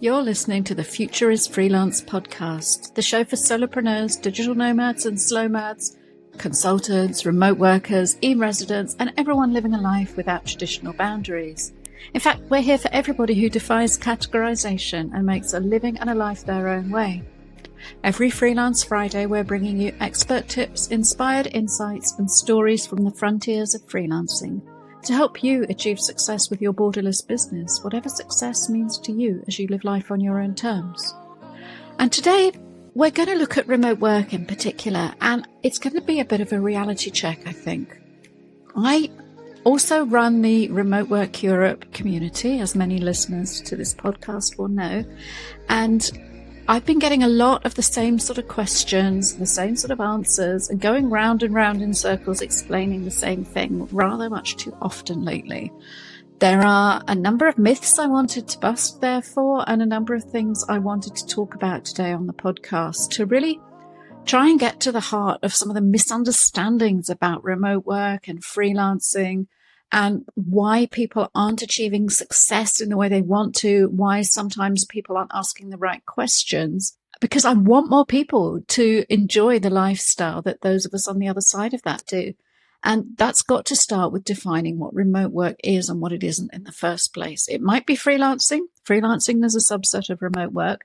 You're listening to the Future is Freelance podcast, the show for solopreneurs, digital nomads and slow-mads, consultants, remote workers, e-residents, and everyone living a life without traditional boundaries. In fact, we're here for everybody who defies categorization and makes a living and a life their own way. Every Freelance Friday, we're bringing you expert tips, inspired insights, and stories from the frontiers of freelancing to help you achieve success with your borderless business, whatever success means to you as you live life on your own terms. And today, we're going to look at remote work in particular, and it's going to be a bit of a reality check, I think. I also run the Remote Work Europe community, as many listeners to this podcast will know, and I've been getting a lot of the same sort of questions, the same sort of answers, and going round and round in circles explaining the same thing rather much too often lately. There are a number of myths I wanted to bust, therefore, and a number of things I wanted to talk about today on the podcast to really try and get to the heart of some of the misunderstandings about remote work and freelancing, and why people aren't achieving success in the way they want to, why sometimes people aren't asking the right questions, because I want more people to enjoy the lifestyle that those of us on the other side of that do. And that's got to start with defining what remote work is and what it isn't in the first place. It might be freelancing. Freelancing is a subset of remote work.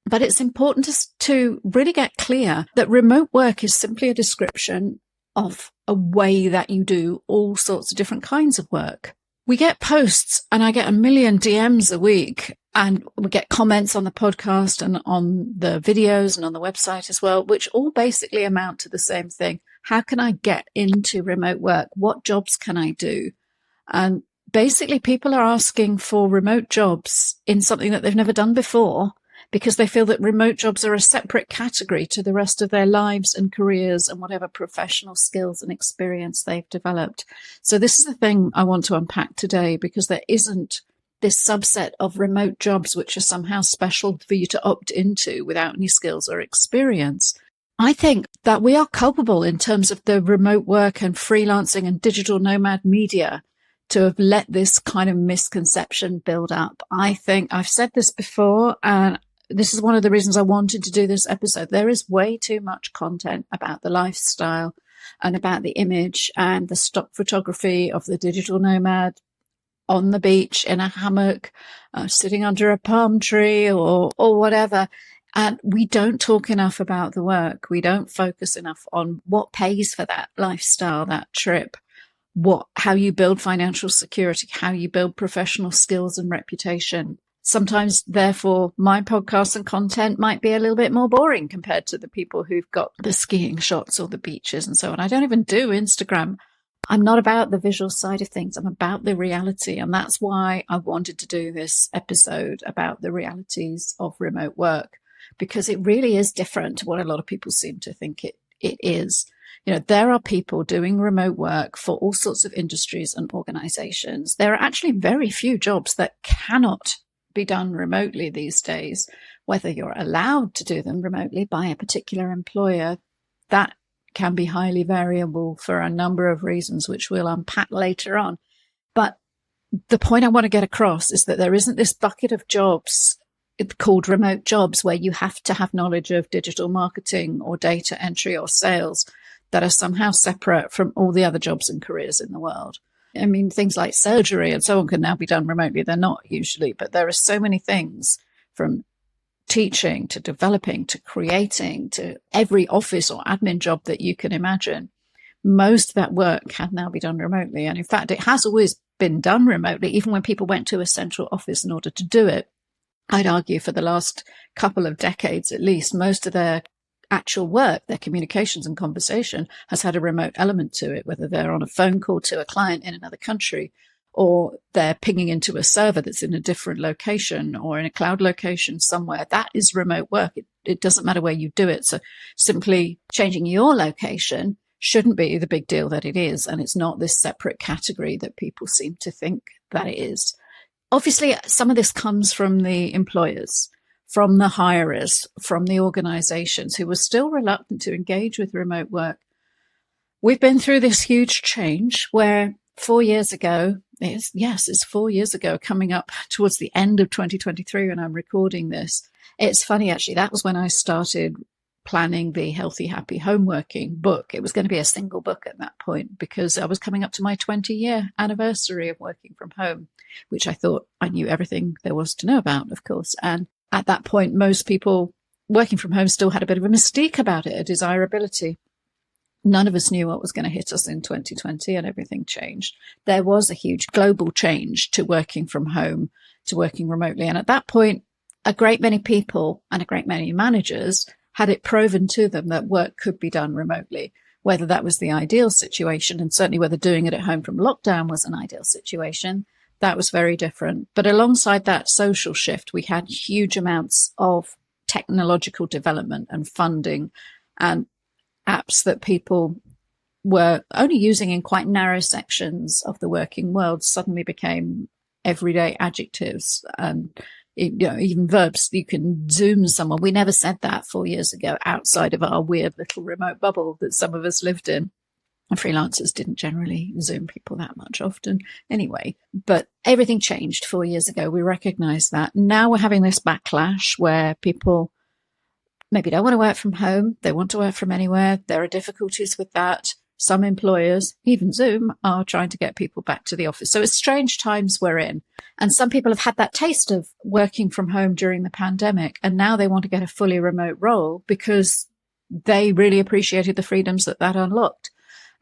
But it's important to really get clear that remote work is simply a description of a way that you do all sorts of different kinds of work. We get posts and I get a million DMs a week, and we get comments on the podcast and on the videos and on the website as well, which all basically amount to the same thing. How can I get into remote work? What jobs can I do? And basically people are asking for remote jobs in something that they've never done before, because they feel that remote jobs are a separate category to the rest of their lives and careers and whatever professional skills and experience they've developed. So this is the thing I want to unpack today, because there isn't this subset of remote jobs which are somehow special for you to opt into without any skills or experience. I think that we are culpable in terms of the remote work and freelancing and digital nomad media to have let this kind of misconception build up. I think I've said this before, and this is one of the reasons I wanted to do this episode. There is way too much content about the lifestyle and about the image and the stock photography of the digital nomad on the beach in a hammock, sitting under a palm tree or whatever. And we don't talk enough about the work. We don't focus enough on what pays for that lifestyle, that trip, how you build financial security, how you build professional skills and reputation. Sometimes, therefore, my podcasts and content might be a little bit more boring compared to the people who've got the skiing shots or the beaches and so on. I don't even do Instagram. I'm not about the visual side of things. I'm about the reality. And that's why I wanted to do this episode about the realities of remote work, because it really is different to what a lot of people seem to think it is. You know, there are people doing remote work for all sorts of industries and organizations. There are actually very few jobs that cannot be done remotely these days. Whether you're allowed to do them remotely by a particular employer, that can be highly variable for a number of reasons, which we'll unpack later on. But the point I want to get across is that there isn't this bucket of jobs called remote jobs where you have to have knowledge of digital marketing or data entry or sales that are somehow separate from all the other jobs and careers in the world. I mean, things like surgery and so on can now be done remotely. They're not usually, but there are so many things, from teaching to developing to creating to every office or admin job that you can imagine. Most of that work can now be done remotely. And in fact, it has always been done remotely, even when people went to a central office in order to do it. I'd argue for the last couple of decades, at least, most of their actual work, their communications and conversation has had a remote element to it, whether they're on a phone call to a client in another country, or they're pinging into a server that's in a different location or in a cloud location somewhere. That is remote work. It doesn't matter where you do it. So simply changing your location shouldn't be the big deal that it is. And it's not this separate category that people seem to think that it is. Obviously, some of this comes from the employers, from the hirers, from the organizations who were still reluctant to engage with remote work. We've been through this huge change where 4 years ago, It's 4 years ago, coming up towards the end of 2023 when I'm recording this. It's funny, actually, that was when I started planning the Healthy, Happy Homeworking book. It was going to be a single book at that point because I was coming up to my 20-year anniversary of working from home, which I thought I knew everything there was to know about, of course. And at that point, most people working from home still had a bit of a mystique about it, a desirability. None of us knew what was going to hit us in 2020, and everything changed. There was a huge global change to working from home, to working remotely. And at that point, a great many people and a great many managers had it proven to them that work could be done remotely, whether that was the ideal situation, and certainly whether doing it at home from lockdown was an ideal situation. That was very different. But alongside that social shift, we had huge amounts of technological development and funding and apps that people were only using in quite narrow sections of the working world suddenly became everyday adjectives and even verbs. You can Zoom someone. We never said that 4 years ago outside of our weird little remote bubble that some of us lived in. And freelancers didn't generally Zoom people that much often anyway. But everything changed 4 years ago. We recognized that. Now we're having this backlash where people maybe don't want to work from home. They want to work from anywhere. There are difficulties with that. Some employers, even Zoom, are trying to get people back to the office. So it's strange times we're in. And some people have had that taste of working from home during the pandemic. And now they want to get a fully remote role because they really appreciated the freedoms that unlocked.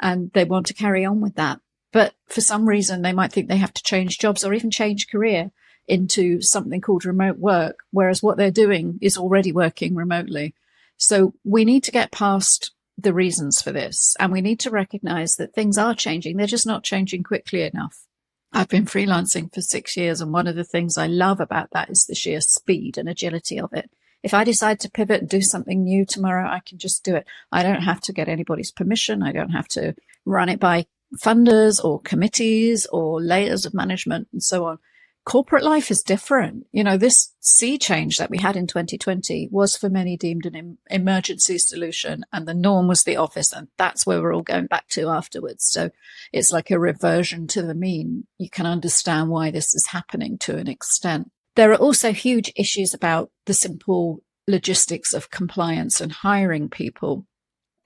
And they want to carry on with that. But for some reason, they might think they have to change jobs or even change career into something called remote work, whereas what they're doing is already working remotely. So we need to get past the reasons for this, and we need to recognize that things are changing. They're just not changing quickly enough. I've been freelancing for 6 years, and one of the things I love about that is the sheer speed and agility of it. If I decide to pivot and do something new tomorrow, I can just do it. I don't have to get anybody's permission. I don't have to run it by funders or committees or layers of management and so on. Corporate life is different. This sea change that we had in 2020 was for many deemed an emergency solution, and the norm was the office, and that's where we're all going back to afterwards. So it's like a reversion to the mean. You can understand why this is happening to an extent. There are also huge issues about the simple logistics of compliance and hiring people.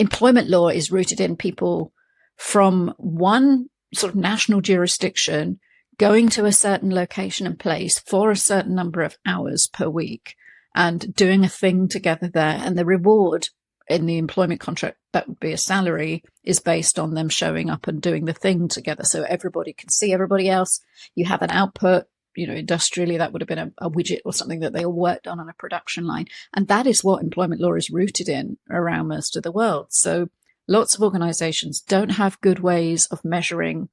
Employment law is rooted in people from one sort of national jurisdiction going to a certain location and place for a certain number of hours per week and doing a thing together there. And the reward in the employment contract, that would be a salary, is based on them showing up and doing the thing together. So everybody can see everybody else. You have an output. Industrially, that would have been a widget or something that they all worked on a production line. And that is what employment law is rooted in around most of the world. So lots of organizations don't have good ways of measuring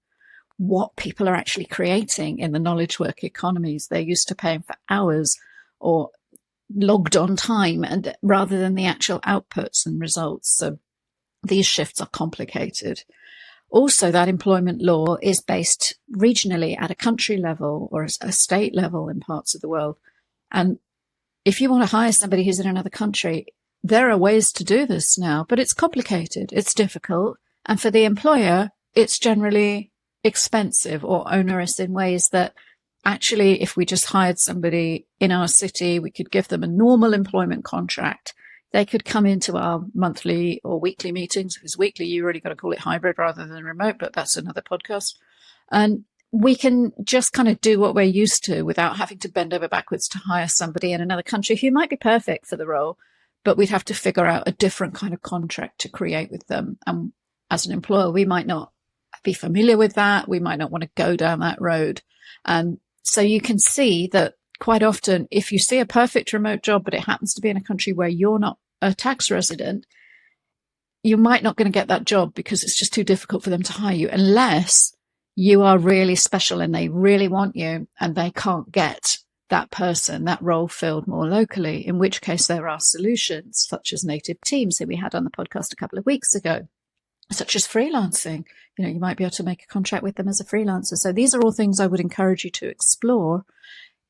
what people are actually creating in the knowledge work economies. They're used to paying for hours or logged on time, and rather than the actual outputs and results. So these shifts are complicated. Also, that employment law is based regionally at a country level or a state level in parts of the world. And if you want to hire somebody who's in another country, there are ways to do this now, but it's complicated. It's difficult. And for the employer, it's generally expensive or onerous in ways that actually, if we just hired somebody in our city, we could give them a normal employment contract. They could come into our monthly or weekly meetings. If it's weekly, you really got to call it hybrid rather than remote, but that's another podcast. And we can just kind of do what we're used to without having to bend over backwards to hire somebody in another country who might be perfect for the role, but we'd have to figure out a different kind of contract to create with them. And as an employer, we might not be familiar with that. We might not want to go down that road. And so you can see that quite often, if you see a perfect remote job, but it happens to be in a country where you're not a tax resident, you might not going to get that job because it's just too difficult for them to hire you unless you are really special and they really want you and they can't get that person, that role filled more locally, in which case there are solutions such as native teams that we had on the podcast a couple of weeks ago, such as freelancing. You might be able to make a contract with them as a freelancer. So these are all things I would encourage you to explore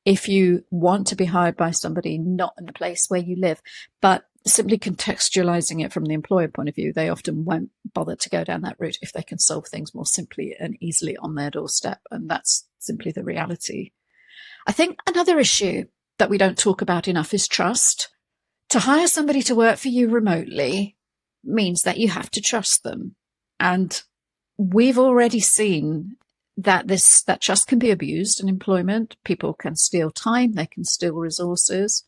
if you want to be hired by somebody not in the place where you live, but simply contextualizing it from the employer point of view, they often won't bother to go down that route if they can solve things more simply and easily on their doorstep. And that's simply the reality. I think another issue that we don't talk about enough is trust. To hire somebody to work for you remotely means that you have to trust them. And we've already seen that that trust can be abused in employment. People can steal time, they can steal resources.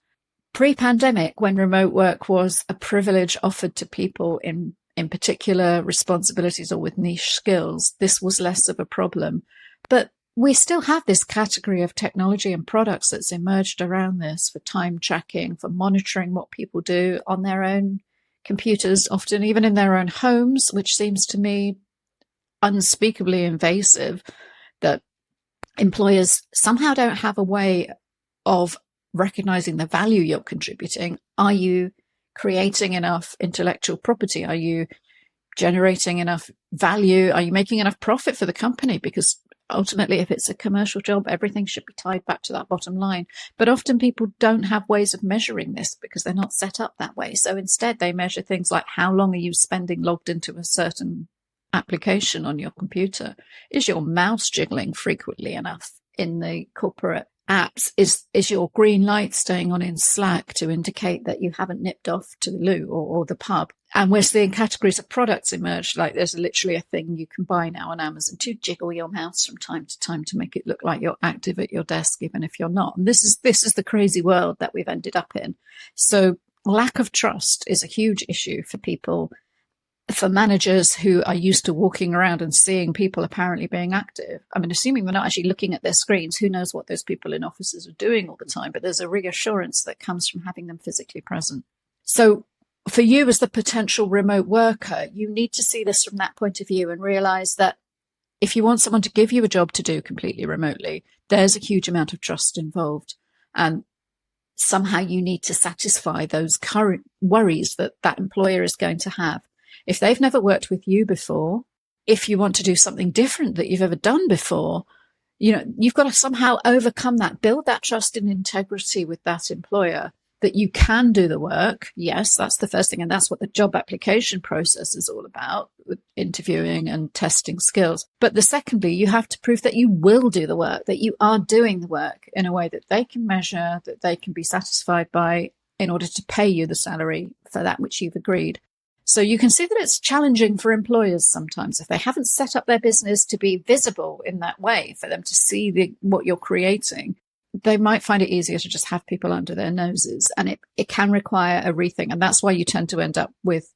Pre-pandemic, when remote work was a privilege offered to people in particular responsibilities or with niche skills, this was less of a problem. But we still have this category of technology and products that's emerged around this for time tracking, for monitoring what people do on their own computers, often even in their own homes, which seems to me unspeakably invasive, that employers somehow don't have a way of recognizing the value you're contributing. Are you creating enough intellectual property? Are you generating enough value? Are you making enough profit for the company? Because ultimately, if it's a commercial job, everything should be tied back to that bottom line. But often people don't have ways of measuring this because they're not set up that way. So instead, they measure things like how long are you spending logged into a certain application on your computer? Is your mouse jiggling frequently enough in the corporate apps? Is your green light staying on in Slack to indicate that you haven't nipped off to the loo or the pub? And we're seeing categories of products emerge, like there's literally a thing you can buy now on Amazon to jiggle your mouse from time to time to make it look like you're active at your desk, even if you're not. And this is the crazy world that we've ended up in. So lack of trust is a huge issue for people, for managers who are used to walking around and seeing people apparently being active. I mean, assuming they're not actually looking at their screens, who knows what those people in offices are doing all the time, but there's a reassurance that comes from having them physically present. So for you as the potential remote worker, you need to see this from that point of view and realize that if you want someone to give you a job to do completely remotely, there's a huge amount of trust involved. And somehow you need to satisfy those current worries that that employer is going to have. If they've never worked with you before, if you want to do something different that you've ever done before, you've got to somehow overcome that, build that trust and integrity with that employer that you can do the work. Yes, that's the first thing. And that's what the job application process is all about, with interviewing and testing skills. But secondly, you have to prove that you will do the work, that you are doing the work in a way that they can measure, that they can be satisfied by in order to pay you the salary for that which you've agreed. So you can see that it's challenging for employers sometimes if they haven't set up their business to be visible in that way, for them to see what you're creating. They might find it easier to just have people under their noses, and it can require a rethink. And that's why you tend to end up with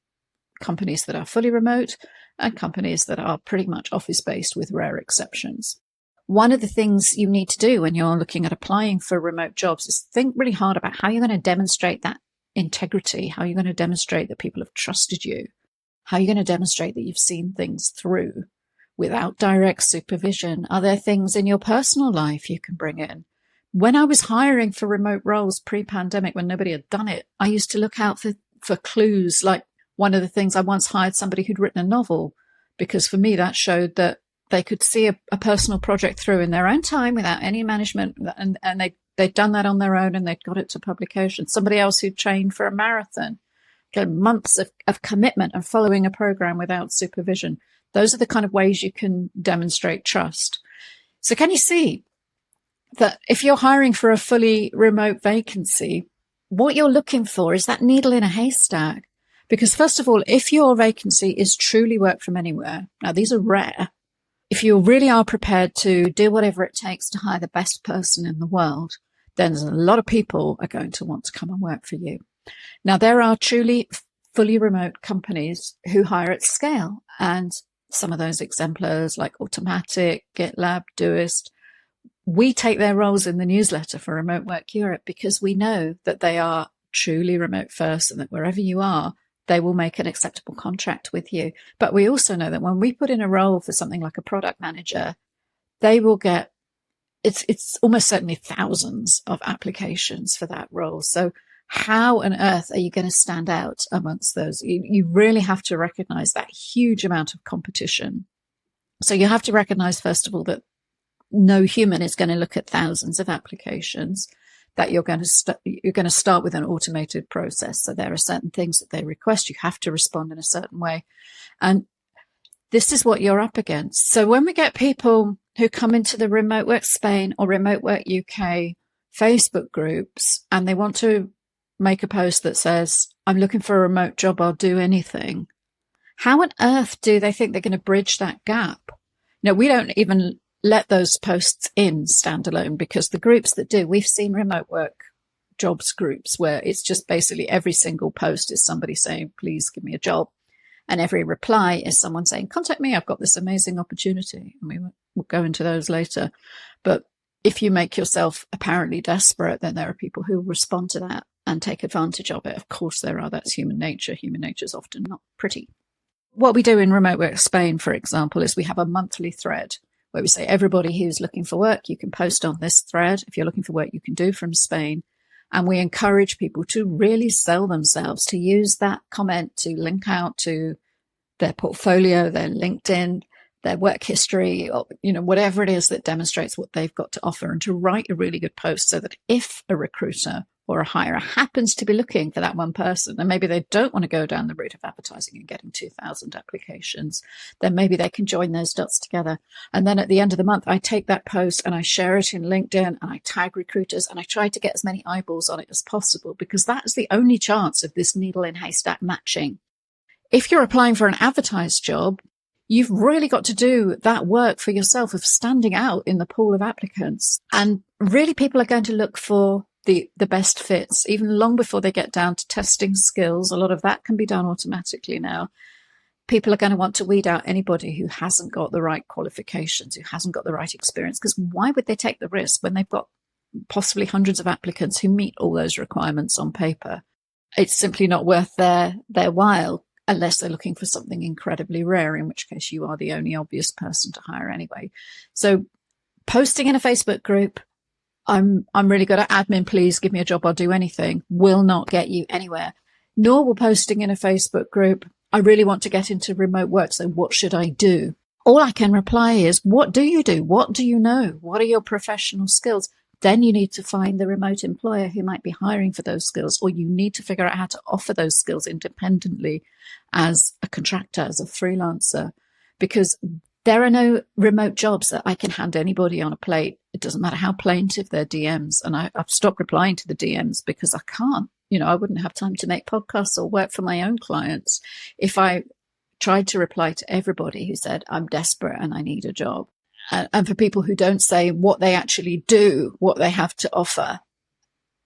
companies that are fully remote and companies that are pretty much office-based with rare exceptions. One of the things you need to do when you're looking at applying for remote jobs is think really hard about how you're going to demonstrate that integrity, how you're going to demonstrate that people have trusted you, how you're going to demonstrate that you've seen things through without direct supervision. Are there things in your personal life you can bring in? When I was hiring for remote roles pre-pandemic, when nobody had done it, I used to look out for clues. Like one of the things, I once hired somebody who'd written a novel, because for me that showed that they could see a personal project through in their own time without any management, and they'd done that on their own and they'd got it to publication. Somebody else who trained for a marathon, months of commitment and following a program without supervision. Those are the kind of ways you can demonstrate trust. So can you see that if you're hiring for a fully remote vacancy, what you're looking for is that needle in a haystack? Because first of all, if your vacancy is truly work from anywhere, now these are rare, if you really are prepared to do whatever it takes to hire the best person in the world, then a lot of people are going to want to come and work for you. Now, there are truly fully remote companies who hire at scale, and some of those exemplars like Automatic, GitLab, Doist, we take their roles in the newsletter for Remote Work Europe because we know that they are truly remote first and that wherever you are, they will make an acceptable contract with you. But we also know that when we put in a role for something like a product manager, they will get, it's almost certainly thousands of applications for that role. So how on earth are you going to stand out amongst those? You really have to recognize that huge amount of competition. So you have to recognize, first of all, that no human is going to look at thousands of applications, that you're going to start with an automated process. So there are certain things that they request. You have to respond in a certain way. And this is what you're up against. So when we get people who come into the Remote Work Spain or Remote Work UK Facebook groups and they want to make a post that says, I'm looking for a remote job, I'll do anything. How on earth do they think they're going to bridge that gap? No, we don't even let those posts in standalone, because the groups that do, we've seen remote work jobs groups where it's just basically every single post is somebody saying, please give me a job. And every reply is someone saying, contact me, I've got this amazing opportunity. And we'll go into those later. But if you make yourself apparently desperate, then there are people who respond to that and take advantage of it. Of course there are. That's human nature. Human nature is often not pretty. What we do in Remote Work Spain, for example, is we have a monthly thread where we say, everybody who's looking for work, you can post on this thread. If you're looking for work, you can do from Spain. And we encourage people to really sell themselves, to use that comment to link out to their portfolio, their LinkedIn, their work history, or, whatever it is that demonstrates what they've got to offer, and to write a really good post so that if a recruiter or a hirer happens to be looking for that one person, and maybe they don't want to go down the route of advertising and getting 2,000 applications, then maybe they can join those dots together. And then at the end of the month, I take that post and I share it in LinkedIn and I tag recruiters and I try to get as many eyeballs on it as possible, because that is the only chance of this needle in haystack matching. If you're applying for an advertised job, you've really got to do that work for yourself of standing out in the pool of applicants. And really people are going to look for the best fits, even long before they get down to testing skills. A lot of that can be done automatically now. People are going to want to weed out anybody who hasn't got the right qualifications, who hasn't got the right experience, because why would they take the risk when they've got possibly hundreds of applicants who meet all those requirements on paper? It's simply not worth their while, unless they're looking for something incredibly rare, in which case you are the only obvious person to hire anyway. So posting in a Facebook group, I'm really good at admin, please give me a job, I'll do anything, will not get you anywhere. Nor will posting in a Facebook group, I really want to get into remote work, so what should I do? All I can reply is, what do you do? What do you know? What are your professional skills? Then you need to find the remote employer who might be hiring for those skills, or you need to figure out how to offer those skills independently as a contractor, as a freelancer, because there are no remote jobs that I can hand anybody on a plate. It doesn't matter how plaintive their DMs. And I've stopped replying to the DMs because I can't. I wouldn't have time to make podcasts or work for my own clients if I tried to reply to everybody who said, I'm desperate and I need a job. And for people who don't say what they actually do, what they have to offer,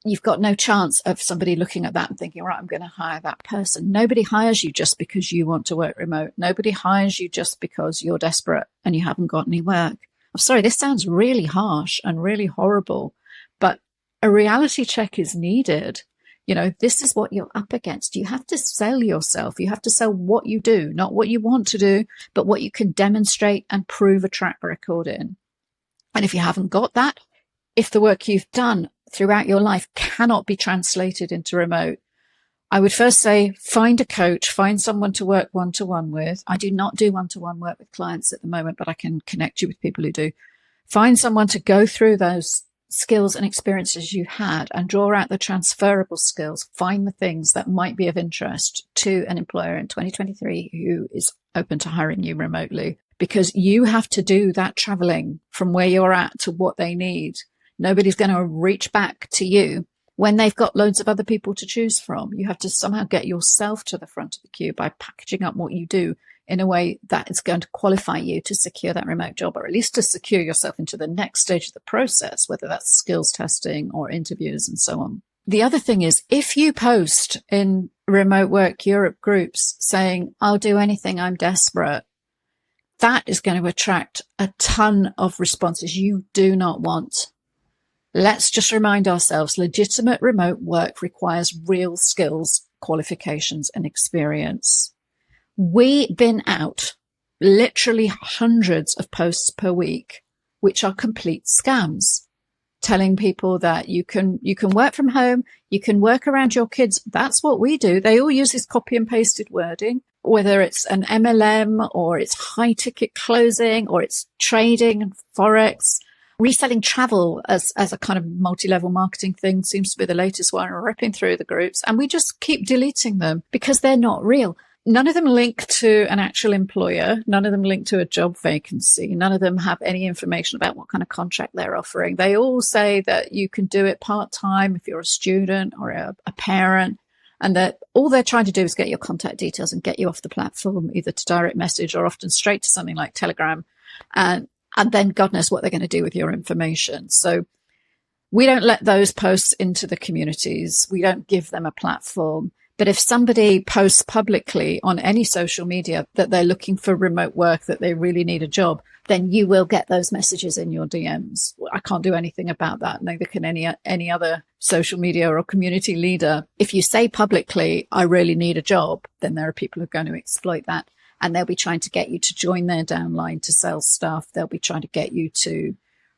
you've got no chance of somebody looking at that and thinking, right, I'm going to hire that person. Nobody hires you just because you want to work remote. Nobody hires you just because you're desperate and you haven't got any work. I'm sorry, this sounds really harsh and really horrible, but a reality check is needed. This is what you're up against. You have to sell yourself. You have to sell what you do, not what you want to do, but what you can demonstrate and prove a track record in. And if you haven't got that, if the work you've done throughout your life cannot be translated into remote, I would first say, find a coach, find someone to work one-to-one with. I do not do one-to-one work with clients at the moment, but I can connect you with people who do. Find someone to go through those skills and experiences you had and draw out the transferable skills. Find the things that might be of interest to an employer in 2023 who is open to hiring you remotely, because you have to do that traveling from where you're at to what they need. Nobody's going to reach back to you when they've got loads of other people to choose from. You have to somehow get yourself to the front of the queue by packaging up what you do in a way that is going to qualify you to secure that remote job, or at least to secure yourself into the next stage of the process, whether that's skills testing or interviews and so on. The other thing is, if you post in Remote Work Europe groups saying, I'll do anything, I'm desperate, that is going to attract a ton of responses you do not want. Let's just remind ourselves, legitimate remote work requires real skills, qualifications, and experience. We bin out literally hundreds of posts per week, which are complete scams, telling people that you can work from home, you can work around your kids. That's what we do. They all use this copy and pasted wording, whether it's an MLM or it's high ticket closing or it's trading and Forex. Reselling travel as a kind of multi-level marketing thing seems to be the latest one, ripping through the groups. And we just keep deleting them because they're not real. None of them link to an actual employer. None of them link to a job vacancy. None of them have any information about what kind of contract they're offering. They all say that you can do it part-time if you're a student or a parent, and that all they're trying to do is get your contact details and get you off the platform, either to direct message or often straight to something like Telegram. And then God knows what they're going to do with your information. So we don't let those posts into the communities. We don't give them a platform. But if somebody posts publicly on any social media that they're looking for remote work, that they really need a job, then you will get those messages in your DMs. I can't do anything about that. Neither can any other social media or community leader. If you say publicly, I really need a job, then there are people who are going to exploit that. And they'll be trying to get you to join their downline to sell stuff. They'll be trying to get you to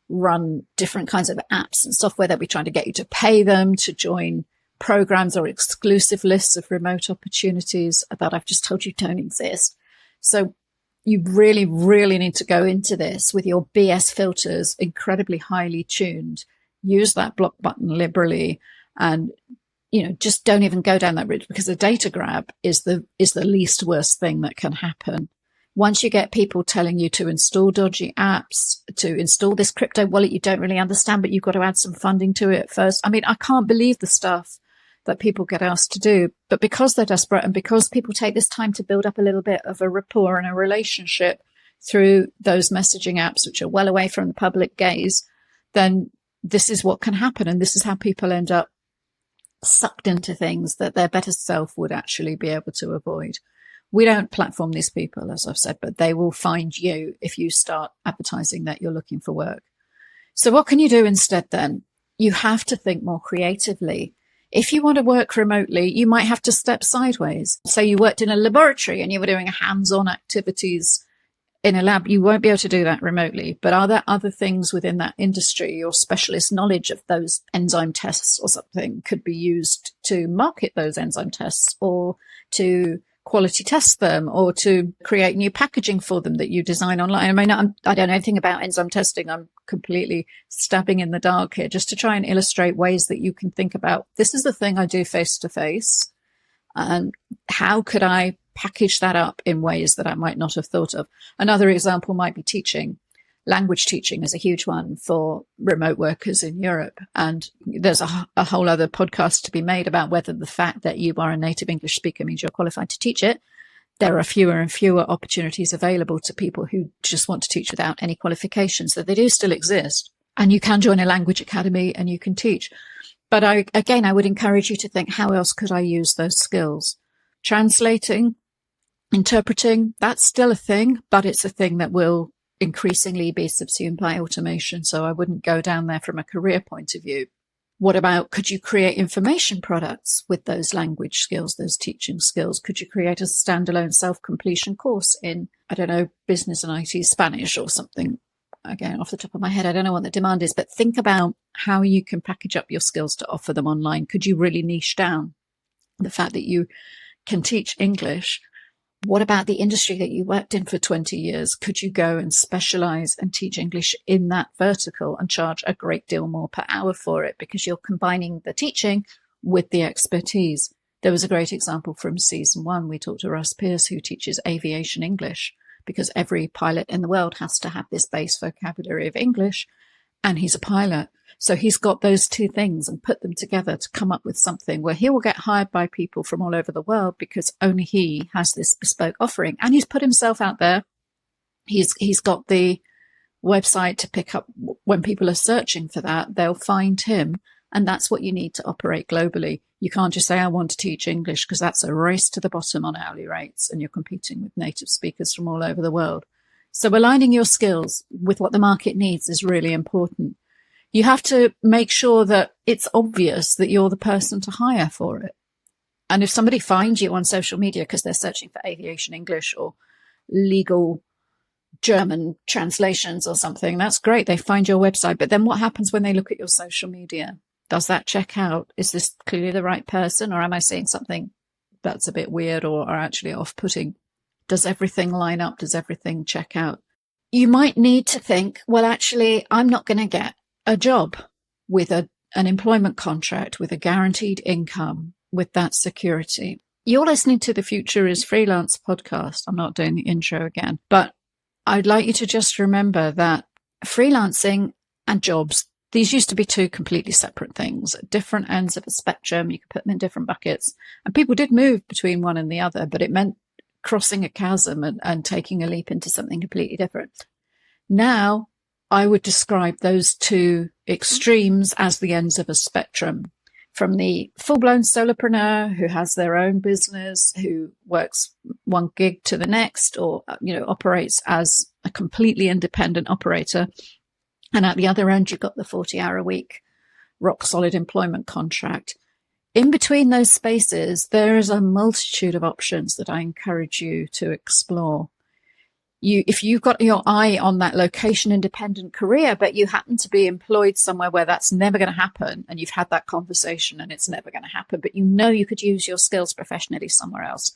run different kinds of apps and software. They'll be trying to get you to pay them to join programs or exclusive lists of remote opportunities that I've just told you don't exist. So you really, really need to go into this with your BS filters incredibly highly tuned. Use that block button liberally, and just don't even go down that route, because a data grab is the least worst thing that can happen. Once you get people telling you to install dodgy apps, to install this crypto wallet you don't really understand, but you've got to add some funding to it first. I mean, I can't believe the stuff that people get asked to do, but because they're desperate and because people take this time to build up a little bit of a rapport and a relationship through those messaging apps, which are well away from the public gaze, then this is what can happen. And this is how people end up sucked into things that their better self would actually be able to avoid. We don't platform these people, as I've said, but they will find you if you start advertising that you're looking for work. So what can you do instead then? You have to think more creatively. If you want to work remotely, you might have to step sideways. Say you worked in a laboratory and you were doing hands-on activities in a lab. You won't be able to do that remotely. But are there other things within that industry? Your specialist knowledge of those enzyme tests or something could be used to market those enzyme tests, or to quality test them, or to create new packaging for them that you design online. I mean, I don't know anything about enzyme testing. I'm completely stabbing in the dark here, just to try and illustrate ways that you can think about, this is the thing I do face to face, and how could I package that up in ways that I might not have thought of. Another example might be teaching. Language teaching is a huge one for remote workers in Europe. And there's a whole other podcast to be made about whether the fact that you are a native English speaker means you're qualified to teach it. There are fewer and fewer opportunities available to people who just want to teach without any qualifications, so they do still exist. And you can join a language academy and you can teach. But I would encourage you to think, how else could I use those skills? Translating, interpreting, that's still a thing, but it's a thing that will increasingly be subsumed by automation. So I wouldn't go down there from a career point of view. What about, could you create information products with those language skills, those teaching skills? Could you create a standalone self-completion course in, I don't know, business and IT Spanish or something? Again, off the top of my head, I don't know what the demand is, but think about how you can package up your skills to offer them online. Could you really niche down the fact that you can teach English? What about the industry that you worked in for 20 years? Could you go and specialize and teach English in that vertical and charge a great deal more per hour for it, because you're combining the teaching with the expertise? There was a great example from season 1. We talked to Russ Pierce, who teaches aviation English, because every pilot in the world has to have this base vocabulary of English, and he's a pilot. So he's got those two things and put them together to come up with something where he will get hired by people from all over the world, because only he has this bespoke offering. And he's put himself out there. He's got the website to pick up when people are searching for that. They'll find him. And that's what you need to operate globally. You can't just say, I want to teach English, because that's a race to the bottom on hourly rates, and you're competing with native speakers from all over the world. So aligning your skills with what the market needs is really important. You have to make sure that it's obvious that you're the person to hire for it. And if somebody finds you on social media because they're searching for aviation English or legal German translations or something, that's great. They find your website. But then what happens when they look at your social media? Does that check out? Is this clearly the right person, or am I seeing something that's a bit weird or actually off-putting? Does everything line up? Does everything check out? you might need to think, well, actually, I'm not going to get a job with an employment contract with a guaranteed income with that security. You're listening to the Future is Freelance podcast. I'm not doing the intro again, but I'd like you to just remember that freelancing and jobs, these used to be two completely separate things at different ends of a spectrum. You could put them in different buckets, and people did move between one and the other, but it meant crossing a chasm and taking a leap into something completely different. Now, I would describe those two extremes as the ends of a spectrum. From the full-blown solopreneur who has their own business, who works one gig to the next, or operates as a completely independent operator. And at the other end, you've got the 40-hour-a-week rock-solid employment contract. In between those spaces, there is a multitude of options that I encourage you to explore. If you've got your eye on that location-independent career, but you happen to be employed somewhere where that's never going to happen, and you've had that conversation and it's never going to happen, but you could use your skills professionally somewhere else,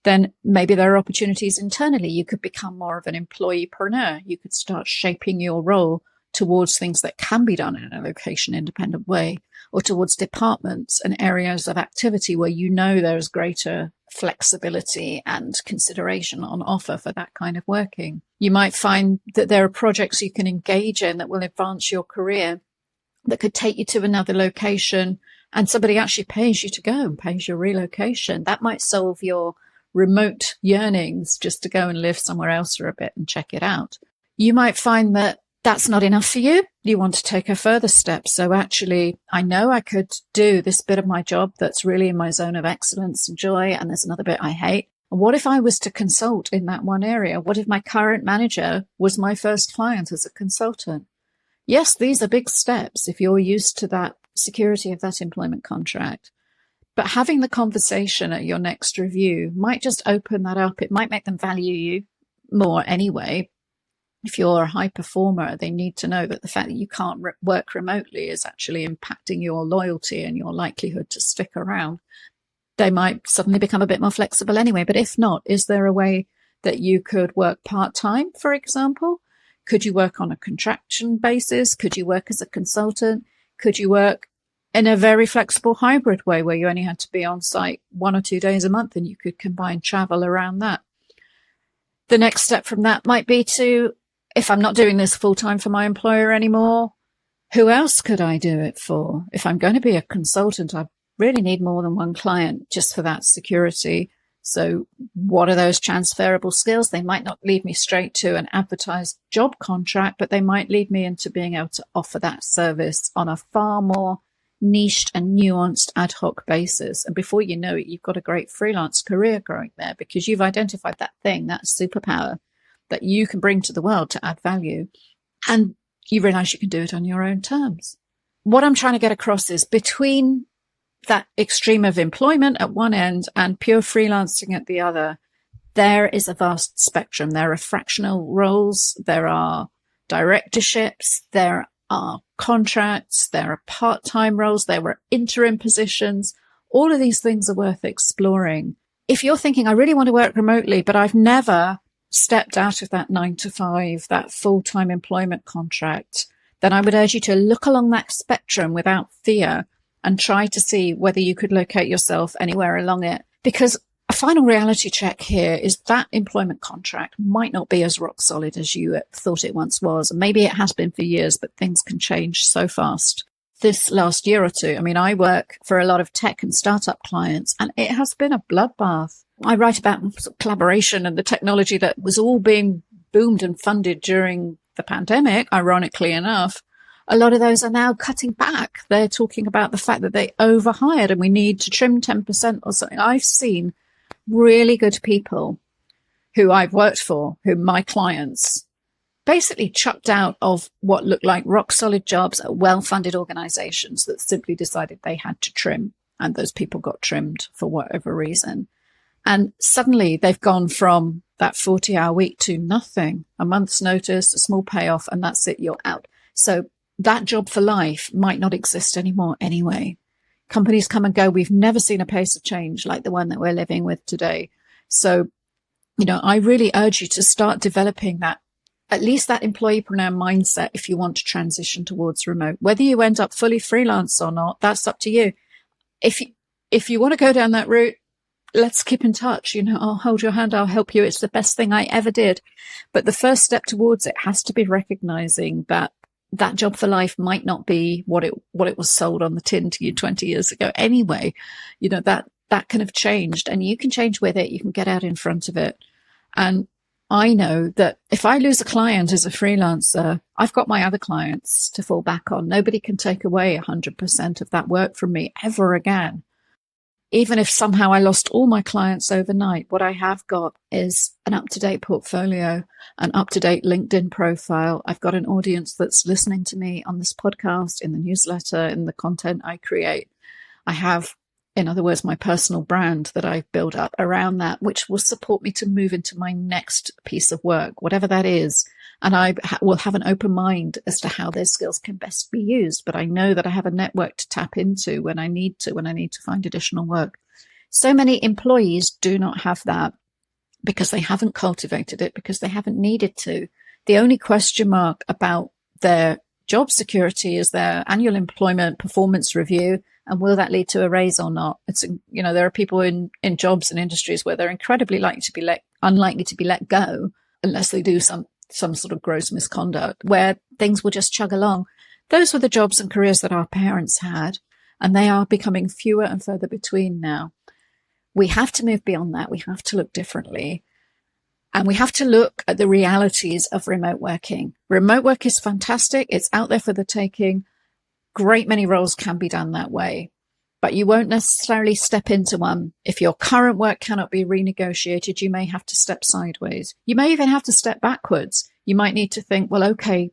then maybe there are opportunities internally. You could become more of an employeepreneur. You could start shaping your role towards things that can be done in a location-independent way, or towards departments and areas of activity where there's greater flexibility and consideration on offer for that kind of working. You might find that there are projects you can engage in that will advance your career, that could take you to another location, and somebody actually pays you to go and pays your relocation. That might solve your remote yearnings just to go and live somewhere else for a bit and check it out. You might find that that's not enough for you. You want to take a further step. So actually, I know I could do this bit of my job that's really in my zone of excellence and joy, and there's another bit I hate. And what if I was to consult in that one area? What if my current manager was my first client as a consultant? Yes, these are big steps if you're used to that security of that employment contract. But having the conversation at your next review might just open that up. It might make them value you more anyway. If you're a high performer, they need to know that the fact that you can't work remotely is actually impacting your loyalty and your likelihood to stick around. They might suddenly become a bit more flexible anyway. But if not, is there a way that you could work part-time, for example? Could you work on a contraction basis? Could you work as a consultant? Could you work in a very flexible hybrid way where you only had to be on site 1 or 2 days a month and you could combine travel around that? The next step from that might be to, if I'm not doing this full time for my employer anymore, who else could I do it for? If I'm going to be a consultant, I really need more than one client just for that security. So what are those transferable skills? They might not lead me straight to an advertised job contract, but they might lead me into being able to offer that service on a far more niched and nuanced ad hoc basis. And before you know it, you've got a great freelance career growing there because you've identified that thing, that superpower that you can bring to the world to add value. And you realize you can do it on your own terms. What I'm trying to get across is between that extreme of employment at one end and pure freelancing at the other, there is a vast spectrum. There are fractional roles. There are directorships. There are contracts. There are part-time roles. There are interim positions. All of these things are worth exploring. If you're thinking, I really want to work remotely, but I've never stepped out of that 9 to 5, that full-time employment contract, then I would urge you to look along that spectrum without fear and try to see whether you could locate yourself anywhere along it. Because a final reality check here is that employment contract might not be as rock solid as you thought it once was. And maybe it has been for years, but things can change so fast. This last year or two, I mean, I work for a lot of tech and startup clients, and it has been a bloodbath. I write about collaboration and the technology that was all being boomed and funded during the pandemic, ironically enough. A lot of those are now cutting back. They're talking about the fact that they overhired and we need to trim 10% or something. I've seen really good people who I've worked for, who my clients basically chucked out of what looked like rock solid jobs at well-funded organizations that simply decided they had to trim. And those people got trimmed for whatever reason. And suddenly they've gone from that 40-hour week to nothing, a month's notice, a small payoff, and that's it, you're out. So that job for life might not exist anymore anyway. Companies come and go. We've never seen a pace of change like the one that we're living with today. So, I really urge you to start developing that at least that employeepreneur mindset if you want to transition towards remote. Whether you end up fully freelance or not, that's up to you. If you want to go down that route, let's keep in touch. I'll hold your hand. I'll help you. It's the best thing I ever did. But the first step towards it has to be recognizing that that job for life might not be what it was sold on the tin to you 20 years ago. Anyway, that can have changed, and you can change with it. You can get out in front of it. And I know that if I lose a client as a freelancer, I've got my other clients to fall back on. Nobody can take away 100% of that work from me ever again. Even if somehow I lost all my clients overnight, what I have got is an up-to-date portfolio, an up-to-date LinkedIn profile. I've got an audience that's listening to me on this podcast, in the newsletter, in the content I create. I have, in other words, my personal brand that I've built up around that, which will support me to move into my next piece of work, whatever that is. And I will have an open mind as to how those skills can best be used. But I know that I have a network to tap into when I need to find additional work. So many employees do not have that because they haven't cultivated it, because they haven't needed to. The only question mark about their job security is their annual employment performance review. And will that lead to a raise or not? There are people in jobs and industries where they're incredibly unlikely to be let go unless they do some sort of gross misconduct, where things will just chug along. Those were the jobs and careers that our parents had, and they are becoming fewer and further between now. We have to move beyond that. We have to look differently. And we have to look at the realities of remote working. Remote work is fantastic. It's out there for the taking. Great many roles can be done that way, but you won't necessarily step into one. If your current work cannot be renegotiated, you may have to step sideways. You may even have to step backwards. You might need to think, well, okay,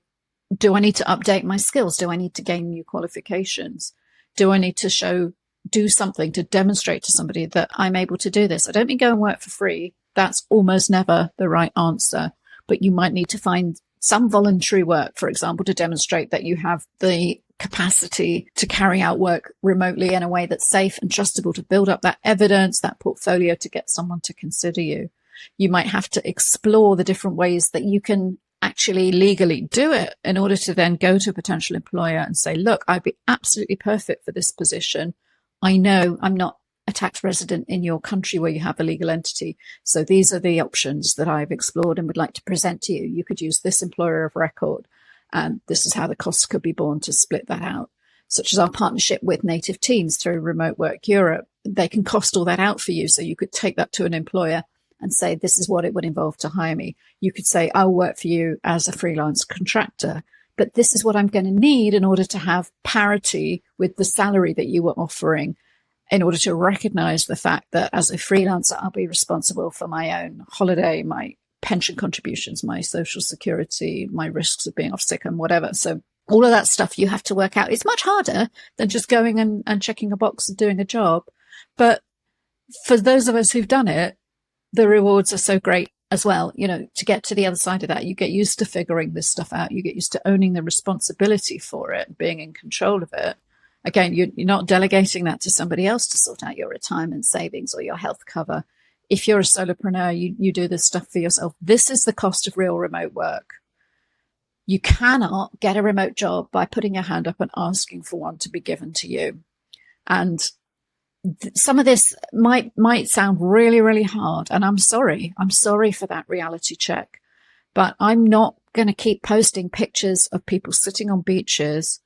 do I need to update my skills? Do I need to gain new qualifications? Do I need to do something to demonstrate to somebody that I'm able to do this? I don't mean go and work for free. That's almost never the right answer, but you might need to find some voluntary work, for example, to demonstrate that you have the capacity to carry out work remotely in a way that's safe and trustable, to build up that evidence, that portfolio, to get someone to consider you. You might have to explore the different ways that you can actually legally do it in order to then go to a potential employer and say, look, I'd be absolutely perfect for this position. I know I'm not a tax resident in your country where you have a legal entity. So these are the options that I've explored and would like to present to you. You could use this employer of record, and this is how the costs could be borne to split that out, such as our partnership with native teams through Remote Work Europe. They can cost all that out for you. So you could take that to an employer and say, this is what it would involve to hire me. You could say, I'll work for you as a freelance contractor, but this is what I'm going to need in order to have parity with the salary that you were offering, in order to recognize the fact that as a freelancer, I'll be responsible for my own holiday, my pension contributions, my social security, my risks of being off sick and whatever. So all of that stuff you have to work out. It's much harder than just going and checking a box and doing a job. But for those of us who've done it, the rewards are so great as well. To get to the other side of that, you get used to figuring this stuff out. You get used to owning the responsibility for it, being in control of it. Again, you're not delegating that to somebody else to sort out your retirement savings or your health cover. If you're a solopreneur, you do this stuff for yourself. This is the cost of real remote work. You cannot get a remote job by putting your hand up and asking for one to be given to you. And some of this might sound really, really hard. And I'm sorry for that reality check. But I'm not going to keep posting pictures of people sitting on beaches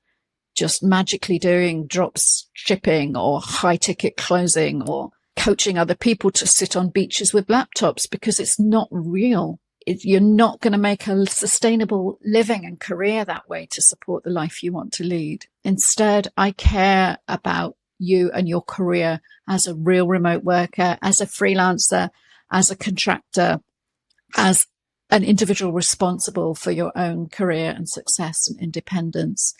just magically doing drop shipping or high ticket closing or coaching other people to sit on beaches with laptops, because it's not real. You're not going to make a sustainable living and career that way to support the life you want to lead. Instead, I care about you and your career as a real remote worker, as a freelancer, as a contractor, as an individual responsible for your own career and success and independence.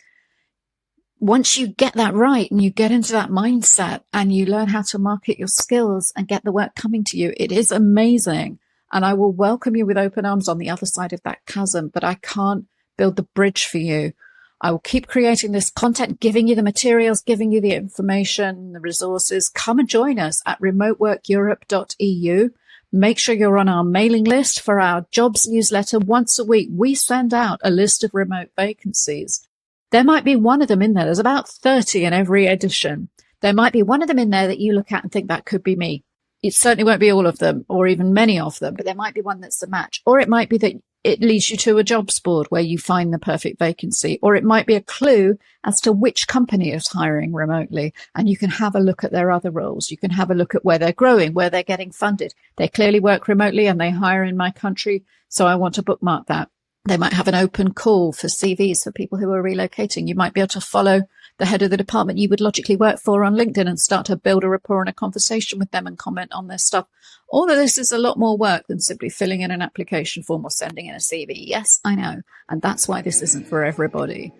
Once you get that right and you get into that mindset and you learn how to market your skills and get the work coming to you, it is amazing. And I will welcome you with open arms on the other side of that chasm, but I can't build the bridge for you. I will keep creating this content, giving you the materials, giving you the information, the resources. Come and join us at remoteworkeurope.eu. Make sure you're on our mailing list for our jobs newsletter. Once a week, we send out a list of remote vacancies. There might be one of them in there. There's about 30 in every edition. There might be one of them in there that you look at and think that could be me. It certainly won't be all of them or even many of them, but there might be one that's a match. Or it might be that it leads you to a jobs board where you find the perfect vacancy. Or it might be a clue as to which company is hiring remotely. And you can have a look at their other roles. You can have a look at where they're growing, where they're getting funded. They clearly work remotely and they hire in my country. So I want to bookmark that. They might have an open call for CVs for people who are relocating. You might be able to follow the head of the department you would logically work for on LinkedIn and start to build a rapport and a conversation with them and comment on their stuff. All of this is a lot more work than simply filling in an application form or sending in a CV. Yes, I know. And that's why this isn't for everybody.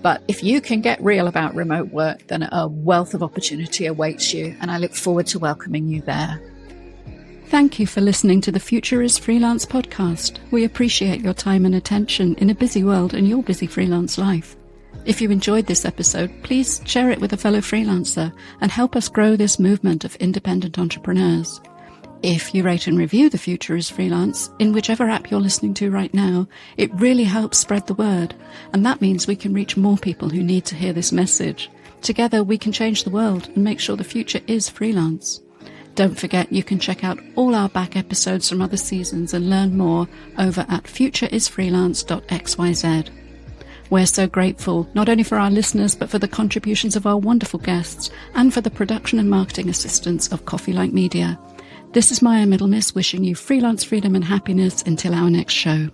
But if you can get real about remote work, then a wealth of opportunity awaits you. And I look forward to welcoming you there. Thank you for listening to the Future is Freelance podcast. We appreciate your time and attention in a busy world and your busy freelance life. If you enjoyed this episode, please share it with a fellow freelancer and help us grow this movement of independent entrepreneurs. If you rate and review The Future is Freelance in whichever app you're listening to right now, it really helps spread the word. And that means we can reach more people who need to hear this message. Together, we can change the world and make sure the future is freelance. Don't forget, you can check out all our back episodes from other seasons and learn more over at futureisfreelance.xyz. We're so grateful, not only for our listeners, but for the contributions of our wonderful guests and for the production and marketing assistance of Coffee Like Media. This is Maya Middlemiss wishing you freelance freedom and happiness until our next show.